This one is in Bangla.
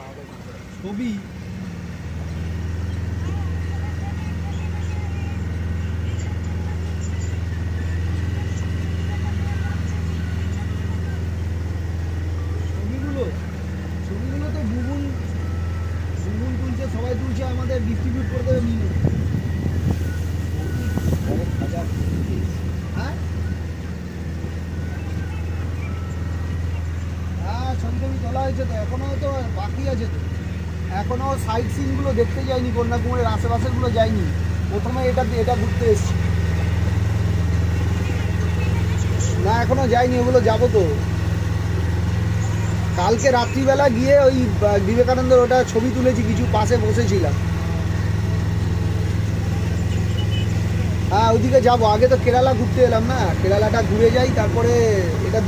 ছবি ছবিগুলো তো বুবুন তুলছে, সবাই তুলছে, আমাদের ডিস্ট্রিবিউট করে দেবে নিয়ে। হ্যাঁ হ্যাঁ, ছবি টবি তোলা হয়েছে তো, এখনো তো বাকি আছে তো, এখনো সাইড সিনগুলো দেখতে যাইনি, কন্যাকুমারীর আশেপাশেরগুলো যাইনি, প্রথমে এটা ঘুরতে এসেছি। না এখনো যাইনি, ওগুলো যাবো তো। কালকে রাত্রিবেলা গিয়ে ওই বিবেকানন্দের ওটা ছবি তুলেছি, কিছু পাশে বসেছিলাম। হ্যাঁ ওইদিকে যাবো, আগে তো কেরালা ঘুরতে এলাম না, কেরালাটা ঘুরে যাই, তারপরে এটা